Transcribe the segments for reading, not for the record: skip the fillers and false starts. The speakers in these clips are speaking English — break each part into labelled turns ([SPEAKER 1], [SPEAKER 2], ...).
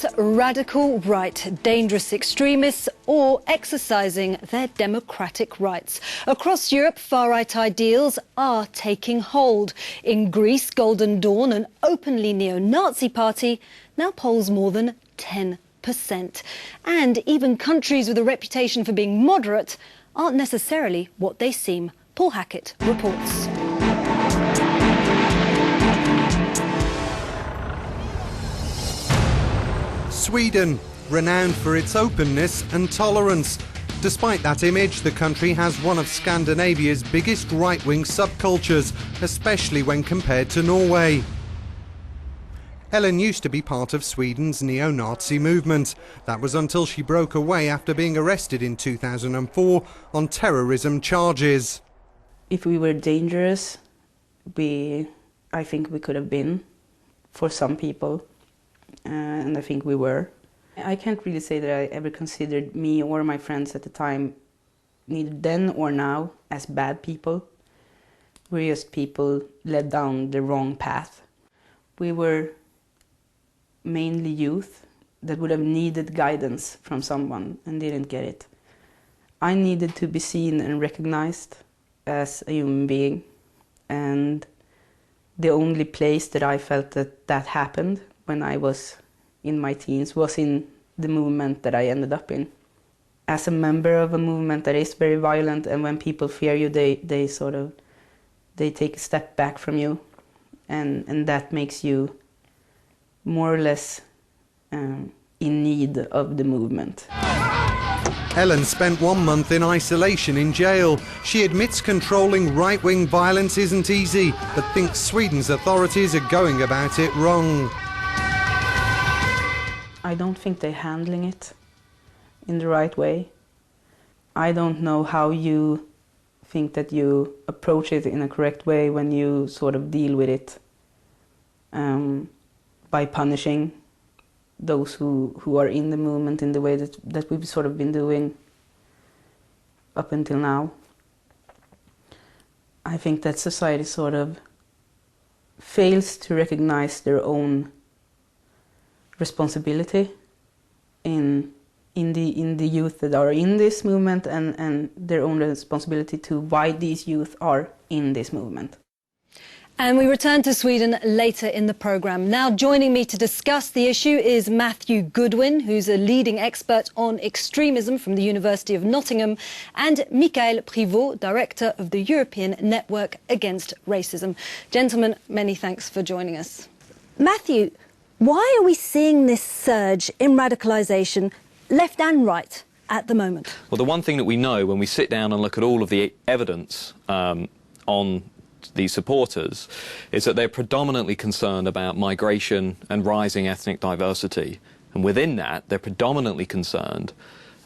[SPEAKER 1] Europe's radical right, dangerous extremists, or exercising their democratic rights. Across Europe, far-right ideals are taking hold. In Greece, Golden Dawn, an openly neo-Nazi party, now polls more than 10%. And even countries with a reputation for being moderate aren't necessarily what they seem. Paul Hackett reports.
[SPEAKER 2] Sweden, renowned for its openness and tolerance. Despite that image, the country has one of Scandinavia's biggest right-wing subcultures, especially when compared to Norway. Ellen used to be part of Sweden's neo-Nazi movement. That was until she broke away after being arrested in 2004 on terrorism charges.
[SPEAKER 3] If we were dangerous, I think we could have been for some people. And I think we were. I can't really say that I ever considered me or my friends at the time, neither then or now, as bad people. We're just people led down the wrong path. We were mainly youth that would have needed guidance from someone and didn't get it. I needed to be seen and recognized as a human being, and the only place that I felt that happened when I was in my teens was in the movement that I ended up in. As a member of a movement that is very violent, and when people fear you, they take a step back from you, and that makes you more or less in need of the movement.
[SPEAKER 2] Ellen spent 1 month in isolation in jail. She admits controlling right-wing violence isn't easy, but thinks Sweden's authorities are going about it wrong.
[SPEAKER 3] I don't think they're handling it in the right way. I don't know how you think that you approach it in a correct way when you sort of deal with it by punishing those who are in the movement in the way that we've sort of been doing up until now. I think that society sort of fails to recognize their own responsibility in the youth that are in this movement, and their own responsibility to why these youth are in this movement.
[SPEAKER 1] And we return to Sweden later in the programme. Now joining me to discuss the issue is Matthew Goodwin, who's a leading expert on extremism from the University of Nottingham, and Mikael Privot, director of the European Network Against Racism. Gentlemen, many thanks for joining us. Matthew, why are we seeing this surge in radicalisation, left and right, at the moment?
[SPEAKER 4] Well, the one thing that we know when we sit down and look at all of the evidence on these supporters is that they're predominantly concerned about migration and rising ethnic diversity. And within that, they're predominantly concerned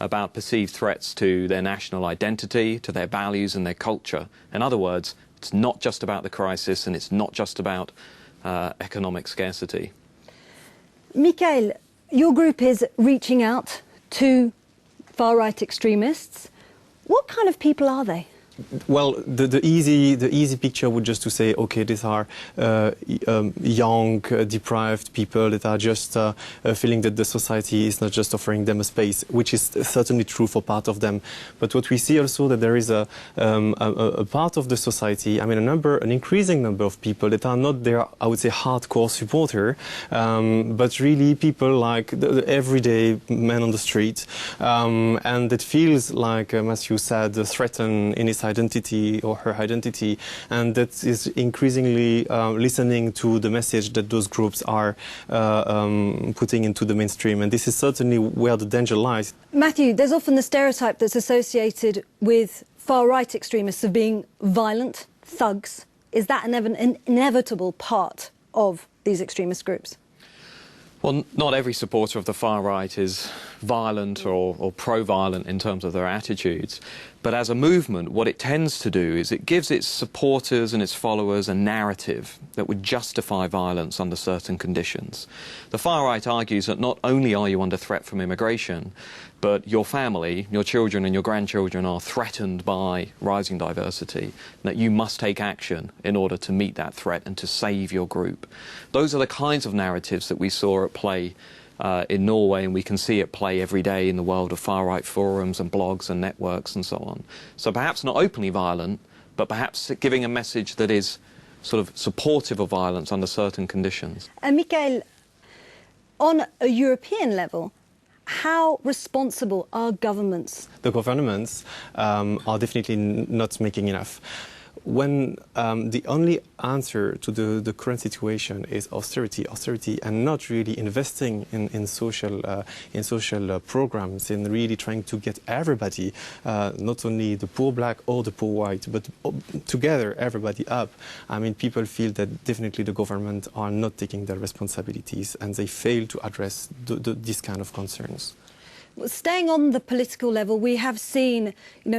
[SPEAKER 4] about perceived threats to their national identity, to their values and their culture. In other words, it's not just about the crisis, and it's not just about economic scarcity.
[SPEAKER 1] Mikael, your group is reaching out to far-right extremists. What kind of people are they?
[SPEAKER 5] Well, the easy picture would just to say, okay, these are young, deprived people that are just feeling that the society is not just offering them a space, which is certainly true for part of them. But what we see also that there is a part of the society, I mean, an increasing number of people that are not their, I would say, hardcore supporter, but really people like the everyday man on the street, and that feels like, as you said, threatened in his identity or her identity, and that is increasingly listening to the message that those groups are putting into the mainstream, and this is certainly where the danger lies.
[SPEAKER 1] Matthew, there's often the stereotype that's associated with far-right extremists of being violent, thugs. Is that an inevitable part of these extremist groups?
[SPEAKER 4] Well, not every supporter of the far right is violent or pro-violent in terms of their attitudes. But as a movement, what it tends to do is it gives its supporters and its followers a narrative that would justify violence under certain conditions. The far right argues that not only are you under threat from immigration, but your family, your children and your grandchildren are threatened by rising diversity, and that you must take action in order to meet that threat and to save your group. Those are the kinds of narratives that we saw at play in Norway, and we can see it play every day in the world of far-right forums and blogs and networks and so on. So perhaps not openly violent, but perhaps giving a message that is sort of supportive of violence under certain conditions.
[SPEAKER 1] And Mikael, on a European level, how responsible are governments?
[SPEAKER 5] The governments are definitely not making enough. When the only answer to the current situation is austerity, and not really investing in social programs, in really trying to get everybody, not only the poor black or the poor white, but together everybody up. I mean, people feel that definitely the government are not taking their responsibilities, and they fail to address these kind of concerns.
[SPEAKER 1] Staying on the political level, we have seen,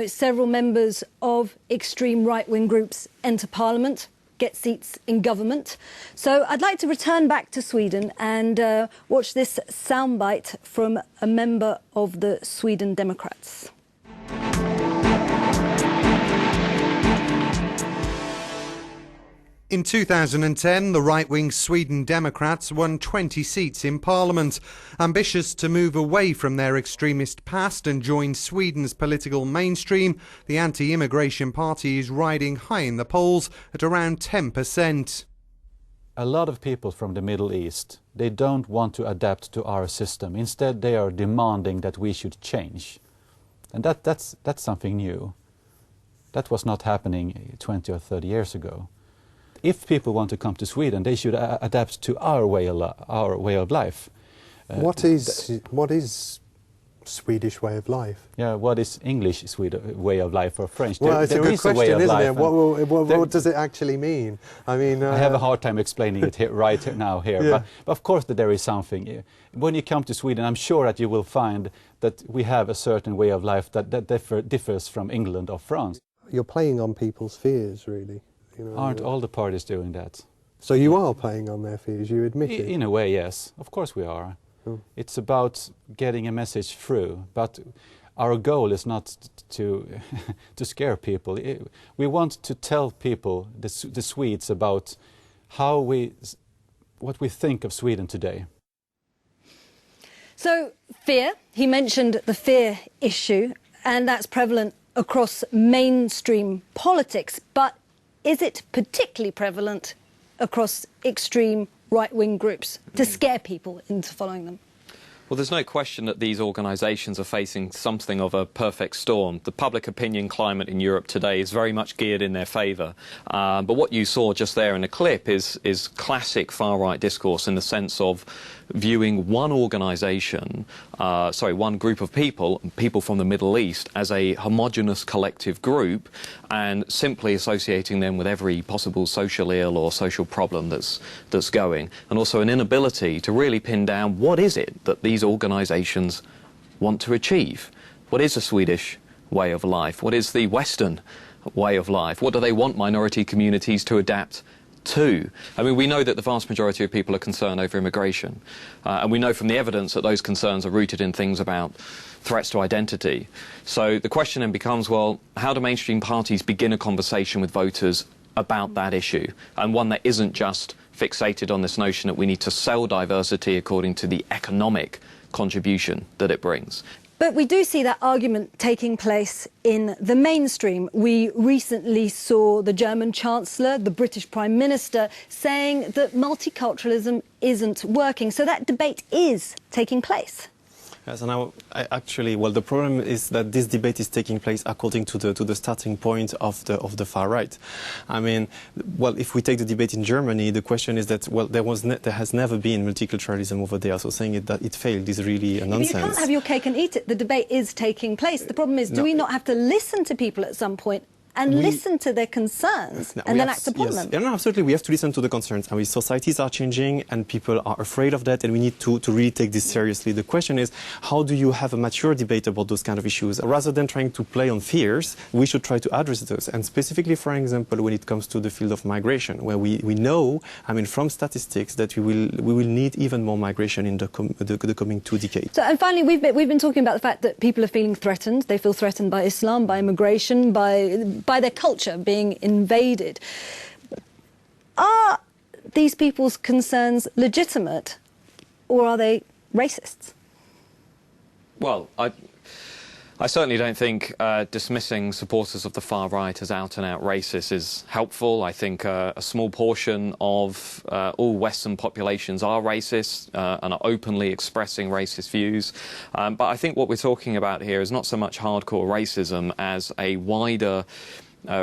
[SPEAKER 1] several members of extreme right-wing groups enter Parliament, get seats in government. So I'd like to return back to Sweden and watch this soundbite from a member of the Sweden Democrats.
[SPEAKER 2] In 2010, the right-wing Sweden Democrats won 20 seats in Parliament. Ambitious to move away from their extremist past and join Sweden's political mainstream, the anti-immigration party is riding high in the polls at around 10%.
[SPEAKER 6] A lot of people from the Middle East, they don't want to adapt to our system. Instead, they are demanding that we should change. And that's something new. That was not happening 20 or 30 years ago. If people want to come to Sweden, they should adapt to our way of life.
[SPEAKER 7] What is Swedish way of life?
[SPEAKER 6] Yeah, what is English way of life or French?
[SPEAKER 7] Well, it's a good question, isn't it? What does it actually mean? I mean,
[SPEAKER 6] I have a hard time explaining it right now.
[SPEAKER 7] Yeah.
[SPEAKER 6] But of course that there is something. When you come to Sweden, I'm sure that you will find that we have a certain way of life that differs from England or France.
[SPEAKER 7] You're playing on people's fears, really.
[SPEAKER 6] Aren't all the parties doing that?
[SPEAKER 7] So you are playing on their fears, you admit it?
[SPEAKER 6] In a way, yes. Of course we are. It's about getting a message through, but our goal is not to scare people. We want to tell people, the Swedes, about what we think of Sweden today.
[SPEAKER 1] So, fear. He mentioned the fear issue, and that's prevalent across mainstream politics, but is it particularly prevalent across extreme right-wing groups to scare people into following them?
[SPEAKER 4] Well, there's no question that these organisations are facing something of a perfect storm. The public opinion climate in Europe today is very much geared in their favour. But what you saw just there in the clip is classic far-right discourse in the sense of viewing one organisation, one group of people from the Middle East, as a homogenous collective group and simply associating them with every possible social ill or social problem that's going. And also an inability to really pin down what is it that these organisations want to achieve. What is a Swedish way of life? What is the Western way of life? What do they want minority communities to adapt to? I mean, we know that the vast majority of people are concerned over immigration. And we know from the evidence that those concerns are rooted in things about threats to identity. So the question then becomes, well, how do mainstream parties begin a conversation with voters about that issue? And one that isn't just fixated on this notion that we need to sell diversity according to the economic contribution that it brings.
[SPEAKER 1] But we do see that argument taking place in the mainstream. We recently saw the German Chancellor, the British Prime Minister, saying that multiculturalism isn't working. So that debate is taking place.
[SPEAKER 5] Yes, and the problem is that this debate is taking place according to the starting point of the far right. I mean, well, if we take the debate in Germany, the question is that, well, there has never been multiculturalism over there, so saying that it failed is really a nonsense.
[SPEAKER 1] But you can't have your cake and eat it. The debate is taking place. The problem is, do we not have to listen to people at some point and listen to their concerns and then act upon them?
[SPEAKER 5] Yeah, no, absolutely. We have to listen to the concerns. I mean, societies are changing and people are afraid of that, and we need to really take this seriously. The question is, how do you have a mature debate about those kind of issues? Rather than trying to play on fears, we should try to address those. And specifically, for example, when it comes to the field of migration, where we know, I mean, from statistics, that we will need even more migration in the coming 2 decades.
[SPEAKER 1] So, and finally, we've been talking about the fact that people are feeling threatened. They feel threatened by Islam, by immigration, by their culture being invaded. Are these people's concerns legitimate, or are they racists?
[SPEAKER 4] Well, I certainly don't think dismissing supporters of the far right as out-and-out racist is helpful. I think a small portion of all Western populations are racist and are openly expressing racist views. But I think what we're talking about here is not so much hardcore racism as a wider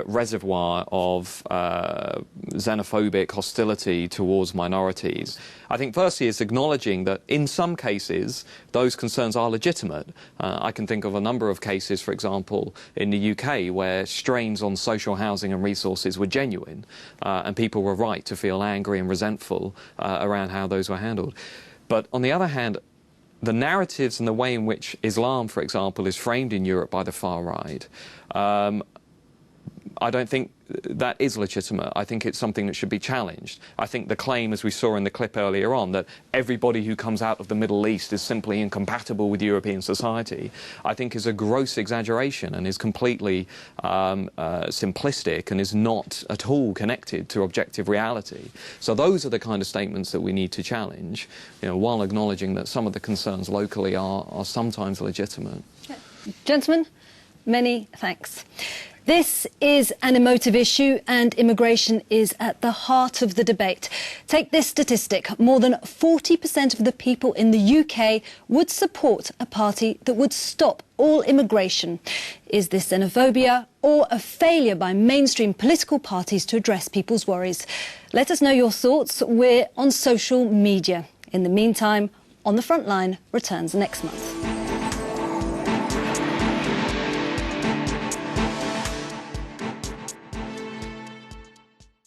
[SPEAKER 4] reservoir of xenophobic hostility towards minorities. I think firstly it's acknowledging that in some cases those concerns are legitimate. I can think of a number of cases, for example, in the UK where strains on social housing and resources were genuine and people were right to feel angry and resentful around how those were handled. But on the other hand, the narratives and the way in which Islam, for example, is framed in Europe by the far right, I don't think that is legitimate. I think it's something that should be challenged. I think the claim, as we saw in the clip earlier on, that everybody who comes out of the Middle East is simply incompatible with European society, I think is a gross exaggeration and is completely simplistic and is not at all connected to objective reality. So those are the kind of statements that we need to challenge, while acknowledging that some of the concerns locally are sometimes legitimate.
[SPEAKER 1] Gentlemen, many thanks. This is an emotive issue and immigration is at the heart of the debate. Take this statistic. More than 40% of the people in the UK would support a party that would stop all immigration. Is this xenophobia or a failure by mainstream political parties to address people's worries? Let us know your thoughts. We're on social media. In the meantime, On the Frontline returns next month.